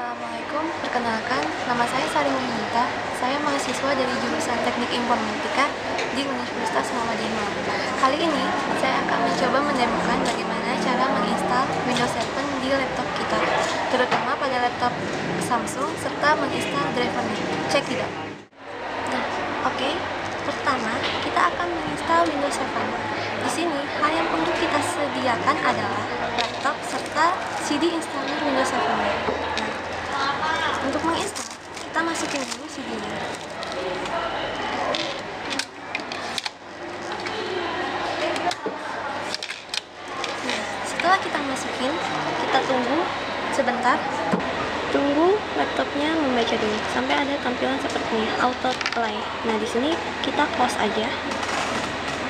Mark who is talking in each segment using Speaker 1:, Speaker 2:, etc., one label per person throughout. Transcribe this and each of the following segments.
Speaker 1: Assalamualaikum, perkenalkan, nama saya Sari Muhammad. Saya mahasiswa dari jurusan Teknik Informatika di Universitas Muhammadiyah Malang. Kali ini, saya akan mencoba mendemokan bagaimana cara menginstal Windows 7 di laptop kita, terutama pada laptop Samsung, serta menginstal drivernya. Check it out. Nah, oke. Pertama, kita akan menginstal Windows 7. Di sini, hal yang perlu kita sediakan adalah laptop serta CD installer Windows 7. Untuk menginstal, kita masukin dulu CD-nya. Nah, setelah kita masukin, kita tunggu sebentar. Tunggu laptopnya membaca dulu sampai ada tampilan seperti ini, auto play. Nah, di sini kita close aja.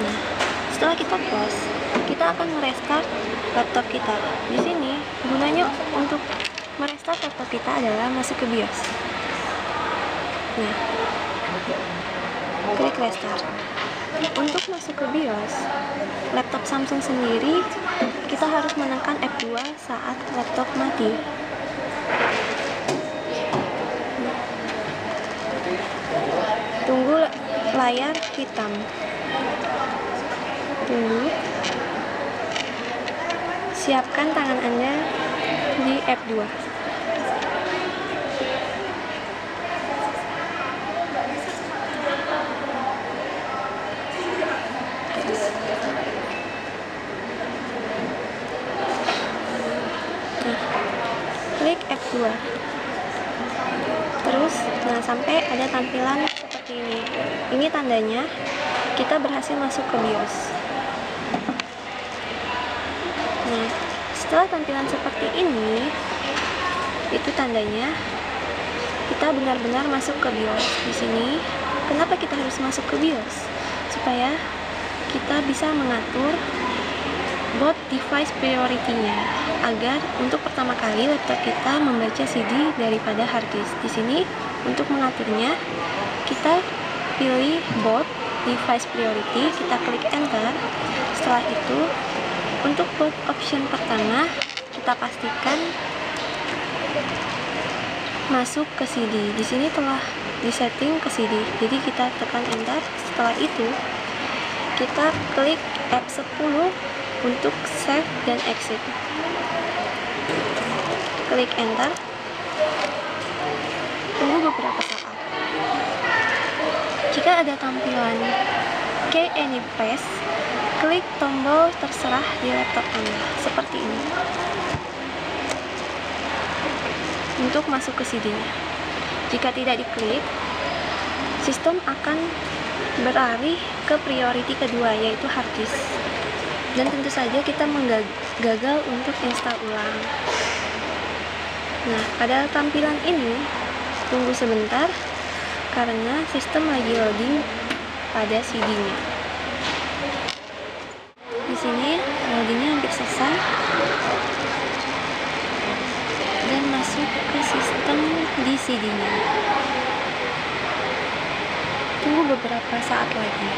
Speaker 1: Nah, setelah kita close, kita akan merestart laptop kita. Di sini gunanya untuk merestart laptop kita adalah masuk ke BIOS. Nah, klik restart. Untuk masuk ke BIOS, laptop Samsung sendiri kita harus menekan F2 saat laptop mati. Tunggu layar hitam. Tunggu. Siapkan tangan Anda di F2. Klik F2. Terus, sampai ada tampilan seperti ini. Ini tandanya kita berhasil masuk ke BIOS. Nah, setelah tampilan seperti ini, itu tandanya kita benar-benar masuk ke BIOS. Di sini, kenapa kita harus masuk ke BIOS? Supaya kita bisa mengatur boot device priority-nya, agar untuk pertama kali laptop kita membaca CD daripada hard disk. Di sini untuk mengaturnya kita pilih boot device priority, kita klik enter. Setelah itu untuk boot option pertama kita pastikan masuk ke CD. Di sini telah disetting ke CD, jadi kita tekan enter. Setelah itu kita klik F10 untuk save dan exit. Klik enter. Tunggu beberapa saat. Jika ada tampilan Key Any Press, klik tombol terserah di laptop Anda seperti ini untuk masuk ke CD-nya. Jika tidak diklik, sistem akan beralih ke priority kedua, yaitu hard disk. Dan tentu saja kita gagal untuk install ulang. Nah, pada tampilan ini tunggu sebentar karena sistem lagi loading pada CD-nya. Di sini loadingnya hampir selesai dan masuk ke sistem di CD-nya. Tunggu beberapa saat lagi.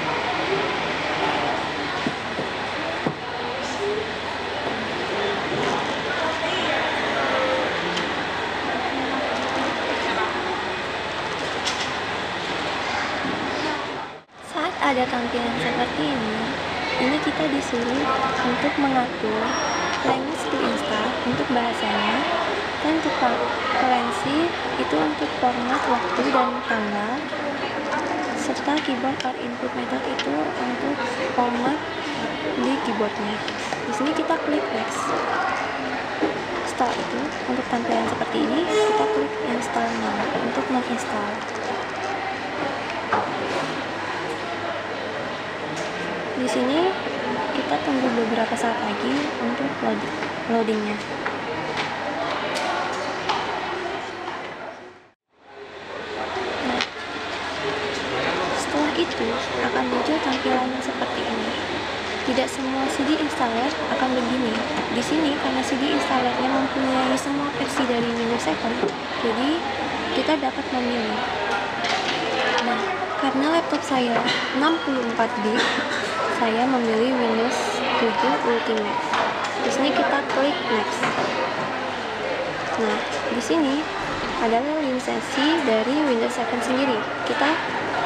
Speaker 1: Ada tampilan seperti ini kita disuruh untuk mengatur language to install untuk bahasanya, dan untuk currency itu untuk format waktu dan tanggal, serta keyboard or input method itu untuk format di keyboardnya. Di sini kita klik next. Setelah itu untuk tampilan seperti ini kita klik install now untuk menginstal. Di sini kita tunggu beberapa saat lagi untuk loadingnya. Nah, setelah itu akan muncul tampilan seperti ini. Tidak semua CD installer akan begini. Di sini karena CD installernya mempunyai semua versi dari Windows 7, jadi kita dapat memilih. Nah, karena laptop saya 64 bit, saya memilih Windows 7 Ultimate. Di sini kita klik next. Nah, di sini adalah lisensi dari Windows 7 sendiri. Kita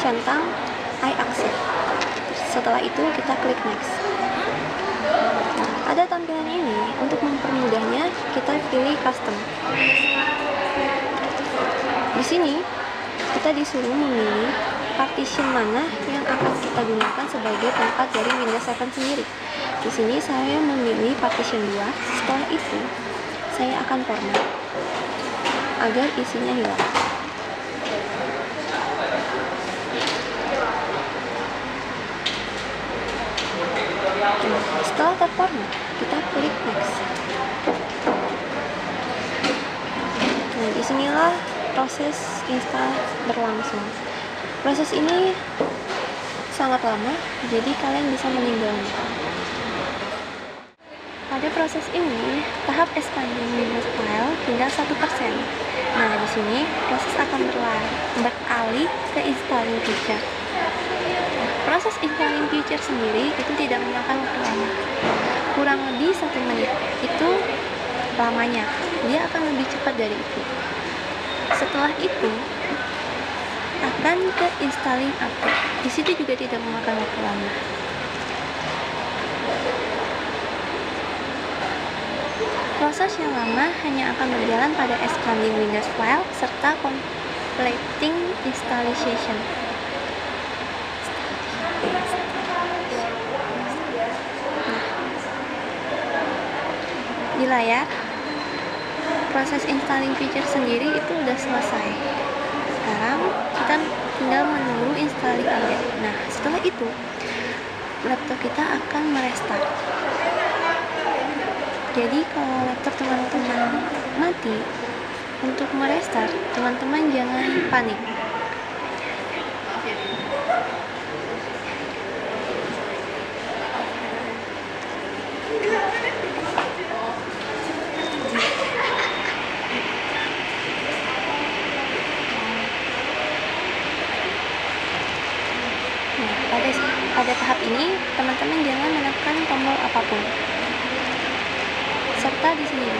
Speaker 1: centang I accept. Setelah itu kita klik next. Nah, pada tampilan ini untuk mempermudahnya kita pilih custom. Di sini kita disuruh memilih partition mana yang akan kita gunakan sebagai tempat dari Windows 7 sendiri. Di sini saya memilih partition 2. Setelah itu saya akan format agar isinya hilang. Setelah terformat, kita klik next. Nah, disinilah proses install berlangsung. Proses ini sangat lama, jadi kalian bisa meninggalnya. Pada proses ini, tahap expanding Windows file tinggal 1%. Nah, di sini proses akan beralih ke installing feature. Proses installing feature sendiri itu tidak memakan waktu lama, kurang lebih 1 menit. Itu lamanya, dia akan lebih cepat dari itu. Setelah itu akan ke installing update. Di situ juga tidak memakan waktu lama. Proses yang lama hanya akan berjalan pada expanding Windows file serta completing installation. Di layar, proses installing feature sendiri itu udah selesai. Sekarang kita tinggal menunggu installing update. Nah, setelah itu laptop kita akan merestart. Jadi kalau laptop teman-teman mati, untuk merestart teman-teman jangan panik. Pada tahap ini, teman-teman jangan menekan tombol apapun. Serta di sini.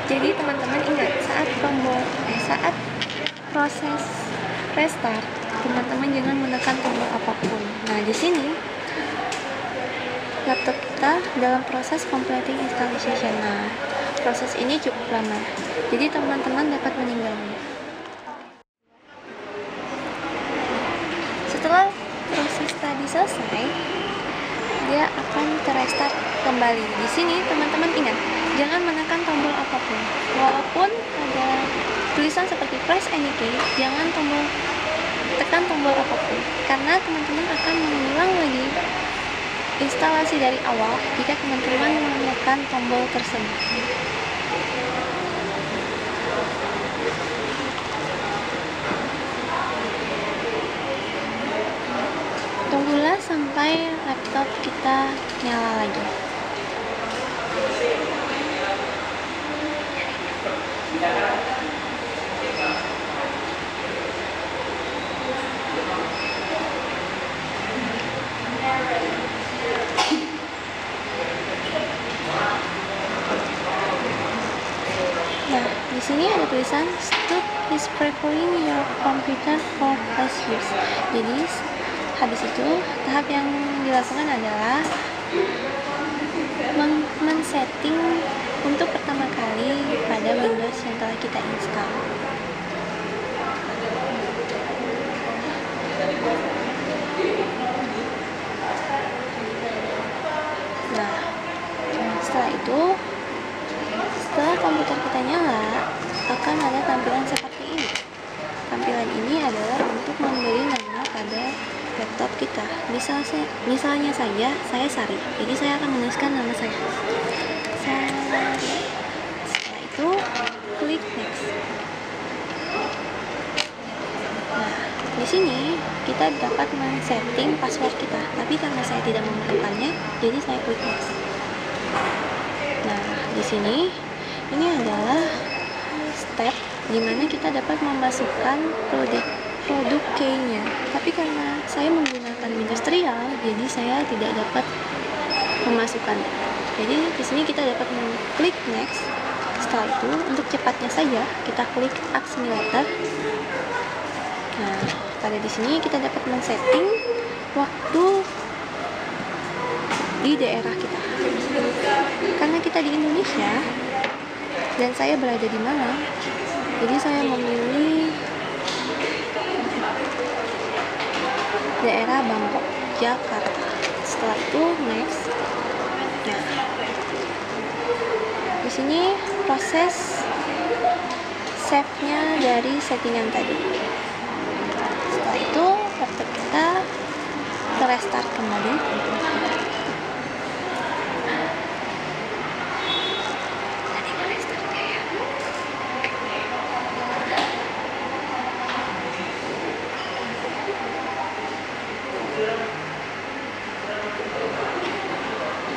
Speaker 1: Jadi teman-teman ingat, saat proses restart, teman-teman jangan menekan tombol apapun. Nah, di sini laptop kita dalam proses completing installation. Nah, proses ini cukup lama. Jadi teman-teman dapat meninggalnya. Setelah proses tadi selesai, dia akan terrestart kembali. Di sini teman-teman ingat, jangan menekan tombol apapun. Walaupun ada tulisan seperti press any key, jangan tekan tombol apapun, karena teman-teman akan mengulang lagi instalasi dari awal jika teman-teman menekan tombol tersebut. Tunggulah sampai laptop kita nyala lagi. Nah, di sini ada tulisan "Stop is preparing your computer for flash use". Jadi habis itu tahap yang dilakukan adalah men-setting untuk pertama kali pada Windows yang telah kita install. Nah, setelah itu, setelah komputer kita nyala, akan ada tampilan seperti ini. Tampilan ini adalah untuk memberi nama pada laptop kita. Misalnya saja saya Sari, jadi saya akan menuliskan nama saya Sari. Setelah itu klik next. Nah, di sini kita dapat men-setting password kita, tapi karena saya tidak memerlukannya, jadi saya klik next. Nah, di sini ini adalah step dimana kita dapat memasukkan produk key-nya. Tapi karena saya menggunakan Windows Trial, jadi saya tidak dapat memasukkannya. Jadi di sini kita dapat mengklik next. Setelah itu, untuk cepatnya saja kita klik Add Simulator. Nah, pada di sini kita dapat men-setting waktu di daerah kita. Karena kita di Indonesia dan saya berada di Malang, jadi saya memilih daerah Bangkok, Jakarta. Setelah itu next. Nah, di sini proses save-nya dari settingan tadi. Setelah itu laptop kita restart kembali.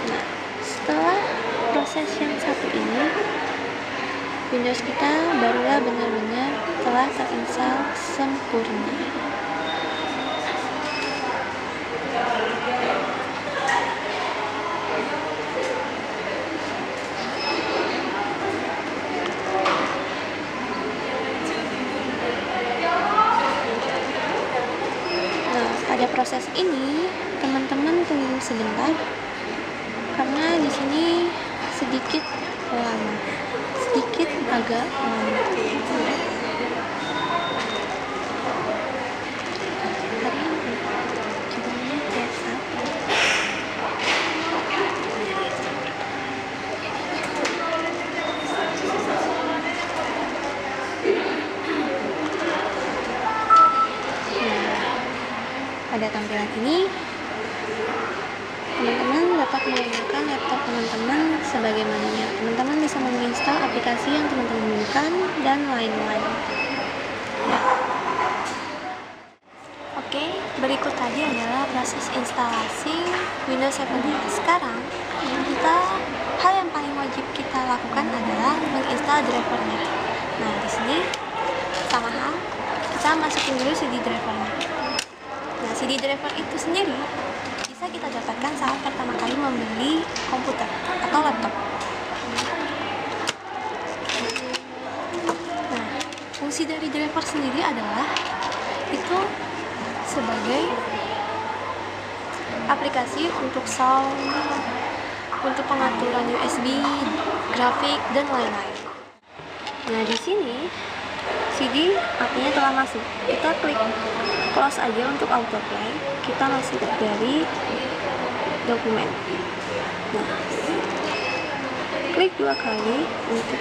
Speaker 1: Nah, setelah proses yang satu ini, Windows kita barulah benar-benar telah terinstall sempurna. Nah, pada proses ini teman-teman tunggu sebentar karena di sini sedikit lama, sedikit agak lama. Pada tampilan ini, teman-teman dapat menggunakan laptop teman-teman sebagaimananya. Teman-teman bisa menginstal aplikasi yang teman-teman butuhkan dan lain-lain. Ya. Oke, berikut tadi adalah proses instalasi Windows 7. Sekarang, hal yang paling wajib kita lakukan adalah menginstal drivernya. Nah, di sini sama hal, kita masukin dulu CD drivernya. Nah, CD driver itu sendiri bisa kita dapatkan saat pertama kali membeli komputer atau laptop. Nah, fungsi dari driver sendiri adalah itu sebagai aplikasi untuk sound, untuk pengaturan USB, grafik, dan lain-lain. Nah, di sini CD artinya telah masuk. Kita klik close aja untuk autoplay. Kita masuk dari dokumen. Nah, klik 2 kali untuk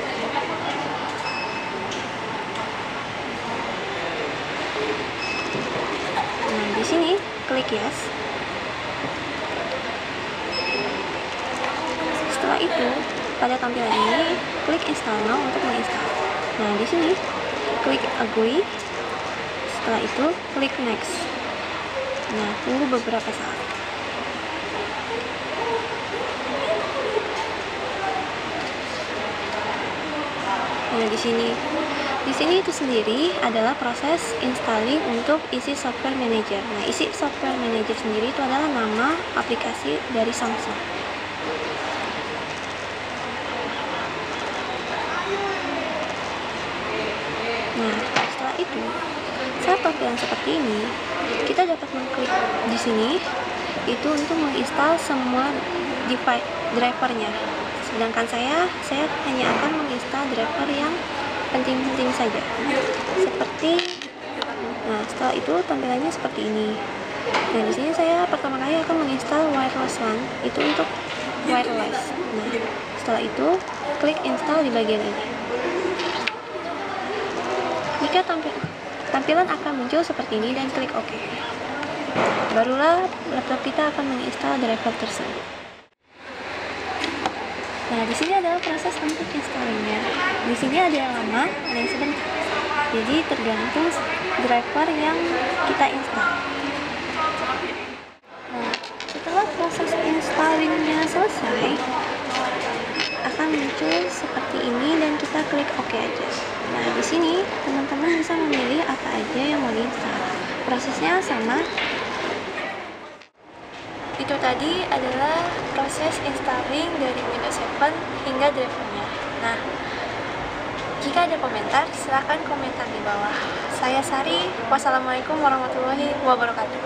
Speaker 1: di sini klik yes. Setelah itu, pada tampilan ini klik install now untuk menginstal. Nah, di sini klik agree. Setelah itu klik next. Nah, tunggu beberapa saat. Nah, di sini itu sendiri adalah proses installing untuk isi software manager. Nah, isi software manager sendiri itu adalah nama aplikasi dari Samsung. Nah, setelah itu, saat tampilan seperti ini, kita dapat mengklik di sini itu untuk menginstal semua device drivernya. Sedangkan saya hanya akan menginstal driver yang penting-penting saja. Nah, setelah itu tampilannya seperti ini. Nah, di sini saya pertama kali akan menginstal wireless LAN, itu untuk wireless. Nah, setelah itu klik install di bagian ini. Jika tampilan akan muncul seperti ini dan klik OK. Barulah laptop kita akan menginstal driver tersebut. Nah, di sini adalah proses untuk installingnya. Di sini ada yang lama, ada yang sebentar. Jadi tergantung driver yang kita install. Nah, setelah proses installingnya selesai, akan muncul seperti ini dan kita klik OK aja. Nah, di sini teman-teman bisa memilih apa aja yang mau diinstal. Prosesnya sama. Itu tadi adalah proses installing dari Windows 7 hingga drivernya. Nah, jika ada komentar, silahkan komentar di bawah. Saya Sari, wassalamualaikum warahmatullahi wabarakatuh.